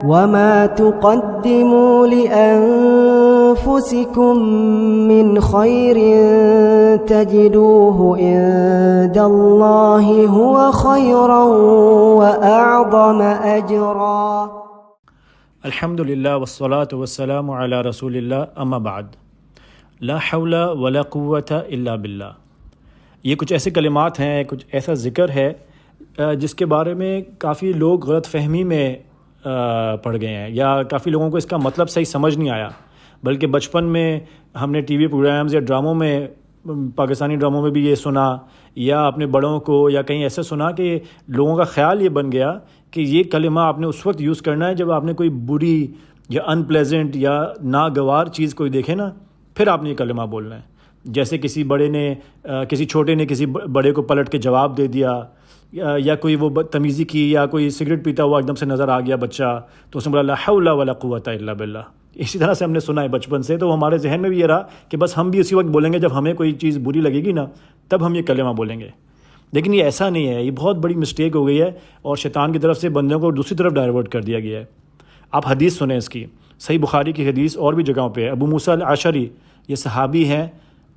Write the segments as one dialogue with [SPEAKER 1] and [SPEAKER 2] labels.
[SPEAKER 1] وما تقدموا لأنفسكم من خير تجدوه عند الله هو خيرا وأعظم أجرا.
[SPEAKER 2] الحمد للہ والصلاة والسلام علی رسول اللہ، اما بعد. لا حول ولا قوة الا باللہ. یہ کچھ ایسے کلمات ہیں، کچھ ایسا ذکر ہے جس کے بارے میں کافی لوگ غلط فہمی میں پڑ گئے ہیں، یا کافی لوگوں کو اس کا مطلب صحیح سمجھ نہیں آیا. بلکہ بچپن میں ہم نے ٹی وی پروگرامز یا ڈراموں میں، پاکستانی ڈراموں میں بھی یہ سنا، یا اپنے بڑوں کو یا کہیں ایسے سنا کہ لوگوں کا خیال یہ بن گیا کہ یہ کلمہ آپ نے اس وقت یوز کرنا ہے جب آپ نے کوئی بری یا ان پلیزنٹ یا ناگوار چیز کوئی دیکھے نا، پھر آپ نے یہ کلمہ بولنا ہے. جیسے کسی بڑے نے کسی چھوٹے نے کسی بڑے کو پلٹ کے جواب دے دیا، یا کوئی وہ بدتمیزی کی، یا کوئی سگریٹ پیتا ہوا ایک دم سے نظر آ گیا بچہ، تو اس نے بولا لا حول ولا قوۃ الا باللہ. اسی طرح سے ہم نے سنا ہے بچپن سے، تو ہمارے ذہن میں بھی یہ رہا کہ بس ہم بھی اسی وقت بولیں گے جب ہمیں کوئی چیز بری لگے گی نا، تب ہم یہ کلمہ بولیں گے. لیکن یہ ایسا نہیں ہے، یہ بہت بڑی مسٹیک ہو گئی ہے، اور شیطان کی طرف سے بندوں کو دوسری طرف ڈائیورٹ کر دیا گیا ہے. آپ حدیث سنیں اس کی، صحیح بخاری کی حدیث اور بھی جگہوں پہ ہے. ابو موسیٰ الاشعری، یہ صحابی ہیں،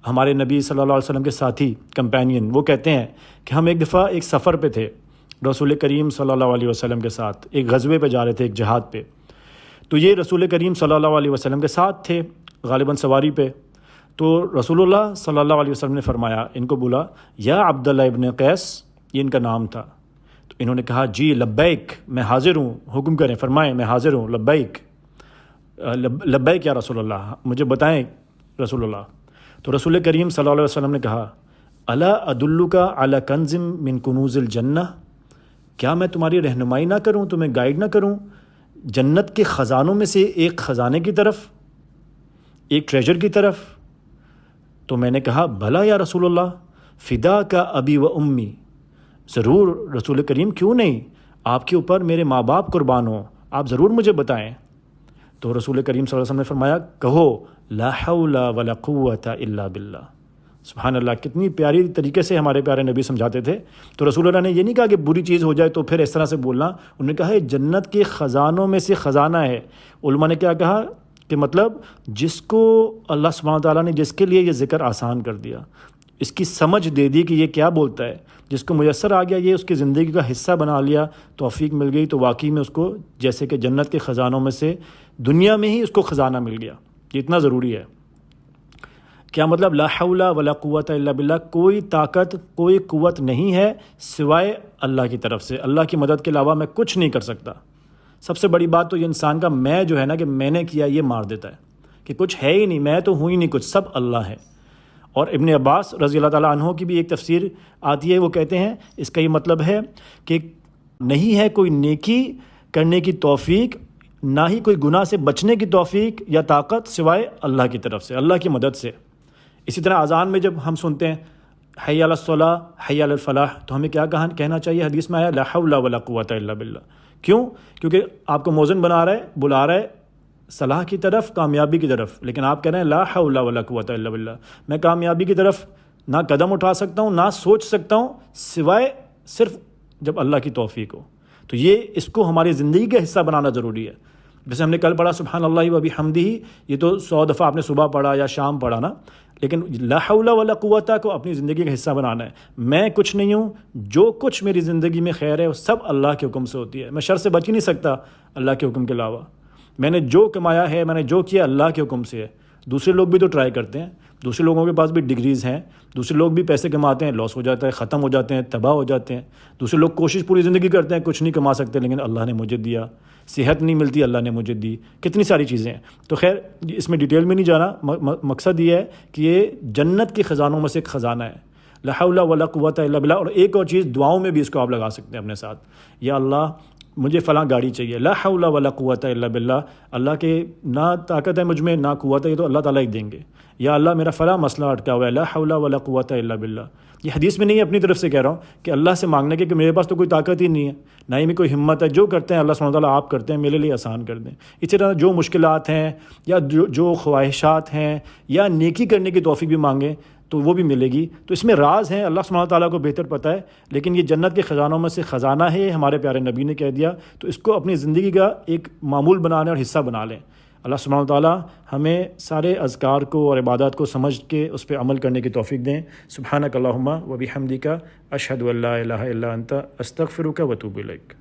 [SPEAKER 2] ہمارے نبی صلی اللہ علیہ وسلم کے ساتھی، کمپینین. وہ کہتے ہیں کہ ہم ایک دفعہ ایک سفر پہ تھے رسول کریم صلی اللہ علیہ وسلم کے ساتھ، ایک غزوے پہ جا رہے تھے، ایک جہاد پہ. تو یہ رسول کریم صلی اللہ علیہ وسلم کے ساتھ تھے، غالباً سواری پہ. تو رسول اللہ صلی اللہ علیہ وسلم نے فرمایا، ان کو بولا یا عبداللہ ابن قیس، یہ ان کا نام تھا. تو انہوں نے کہا جی لبیک، میں حاضر ہوں، حکم کریں، فرمائیں میں حاضر ہوں، لبیک لبیک یا رسول اللہ، مجھے بتائیں رسول اللہ. تو رسول کریم صلی اللہ علیہ وسلم نے کہا الا ادلک علی کنز من کنوز الجنہ، کیا میں تمہاری رہنمائی نہ کروں، تمہیں گائیڈ نہ کروں جنت کے خزانوں میں سے ایک خزانے کی طرف، ایک ٹریجر کی طرف؟ تو میں نے کہا بھلا یا رسول اللہ، فدا کا ابی و امی، ضرور رسول کریم، کیوں نہیں، آپ کے اوپر میرے ماں باپ قربان ہوں، آپ ضرور مجھے بتائیں. تو رسول کریم صلی اللہ علیہ وسلم نے فرمایا کہو لا حول ولا قوۃ الا باللہ. سبحان اللہ، کتنی پیاری طریقے سے ہمارے پیارے نبی سمجھاتے تھے. تو رسول اللہ نے یہ نہیں کہا کہ بری چیز ہو جائے تو پھر اس طرح سے بولنا، انہوں نے کہا یہ جنت کے خزانوں میں سے خزانہ ہے. علماء نے کیا کہا کہ مطلب جس کو اللہ سبحانہ تعالیٰ نے جس کے لیے یہ ذکر آسان کر دیا، اس کی سمجھ دے دی کہ یہ کیا بولتا ہے، جس کو میسر آ گیا، یہ اس کی زندگی کا حصہ بنا لیا، توفیق مل گئی، تو واقعی میں اس کو جیسے کہ جنت کے خزانوں میں سے دنیا میں ہی اس کو خزانہ مل گیا. یہ اتنا ضروری ہے. کیا مطلب لا حول ولا قوۃ الا باللہ، کوئی طاقت کوئی قوت نہیں ہے سوائے اللہ کی طرف سے، اللہ کی مدد کے علاوہ میں کچھ نہیں کر سکتا. سب سے بڑی بات تو یہ انسان کا میں جو ہے نا، کہ میں نے کیا، یہ مار دیتا ہے کہ کچھ ہے ہی نہیں، میں تو ہوں ہی نہیں کچھ، سب اللہ ہے. اور ابن عباس رضی اللہ تعالیٰ عنہ کی بھی ایک تفسیر آتی ہے، وہ کہتے ہیں اس کا یہ مطلب ہے کہ نہیں ہے کوئی نیکی کرنے کی توفیق، نہ ہی کوئی گناہ سے بچنے کی توفیق یا طاقت سوائے اللہ کی طرف سے، اللہ کی مدد سے. اسی طرح اذان میں جب ہم سنتے ہیں حی علی الصلاۃ حی علی الفلاح، تو ہمیں کیا کہنا چاہیے؟ حدیث میں آیا لا حول ولا قوۃ الا باللہ. کیوں؟ کیونکہ آپ کو مؤذن بلا رہا ہے صلاح کی طرف، کامیابی کی طرف، لیکن آپ کہہ رہے ہیں لا حول ولا قوۃ الا باللہ. میں کامیابی کی طرف نہ قدم اٹھا سکتا ہوں، نہ سوچ سکتا ہوں، سوائے صرف جب اللہ کی توفیق ہو. تو یہ اس کو ہماری زندگی کا حصہ بنانا ضروری ہے. جیسے ہم نے کل پڑھا سبحان اللہ و بحمدہ، یہ تو 100 دفعہ آپ نے صبح پڑھا یا شام پڑھا نا، لیکن لا حول ولا قوۃ کو اپنی زندگی کا حصہ بنانا ہے. میں کچھ نہیں ہوں، جو کچھ میری زندگی میں خیر ہے وہ سب اللہ کے حکم سے ہوتی ہے. میں شر سے بچ ہی نہیں سکتا اللہ کے حکم کے علاوہ. میں نے جو کمایا ہے، میں نے جو کیا، اللہ کے حکم سے ہے. دوسرے لوگ بھی تو ٹرائی کرتے ہیں، دوسرے لوگوں کے پاس بھی ڈگریز ہیں، دوسرے لوگ بھی پیسے کماتے ہیں، لاس ہو جاتا ہے، ختم ہو جاتے ہیں، تباہ ہو جاتے ہیں. دوسرے لوگ کوشش پوری زندگی کرتے ہیں، کچھ نہیں کما سکتے، لیکن اللہ نے مجھے دیا. صحت نہیں ملتی، اللہ نے مجھے دی. کتنی ساری چیزیں ہیں. تو خیر اس میں ڈیٹیل میں نہیں جانا، مقصد یہ ہے کہ یہ جنت کے خزانوں میں سے ایک خزانہ ہے، لا حول ولا قوۃ الا باللہ. اور ایک اور چیز، دعاؤں میں بھی اس کو آپ لگا سکتے ہیں اپنے ساتھ. یا اللہ مجھے فلاں گاڑی چاہیے، لا حول ولا قوۃ الا باللہ. اللہ کے نہ طاقت ہے مجھ میں، نہ قوت ہے، یہ تو اللہ تعالیٰ ہی دیں گے. یا اللہ میرا فلاں مسئلہ اٹکا ہوا ہے، لا حول ولا قوۃ الا باللہ. یہ حدیث میں نہیں ہے، اپنی طرف سے کہہ رہا ہوں کہ اللہ سے مانگنے کے، کہ میرے پاس تو کوئی طاقت ہی نہیں ہے، نہ ہی میں کوئی ہمت ہے. جو کرتے ہیں اللہ سبحانہ تعالیٰ آپ کرتے ہیں، میرے لیے آسان کر دیں. اسی طرح جو مشکلات ہیں یا جو خواہشات ہیں یا نیکی کرنے کی توفیق بھی مانگیں، تو وہ بھی ملے گی. تو اس میں راز ہیں، اللہ سبحانہ تعالیٰ کو بہتر پتہ ہے، لیکن یہ جنت کے خزانوں میں سے خزانہ ہے، ہمارے پیارے نبی نے کہہ دیا. تو اس کو اپنی زندگی کا ایک معمول بنا لیں اور حصہ بنا لیں. اللہ سبحانہ تعالیٰ ہمیں سارے اذکار کو اور عبادات کو سمجھ کے اس پہ عمل کرنے کی توفیق دیں. سبحانک اللہم و بحمدک اشہد ان لا الہ الا انت استغفرک و اتوب الیک.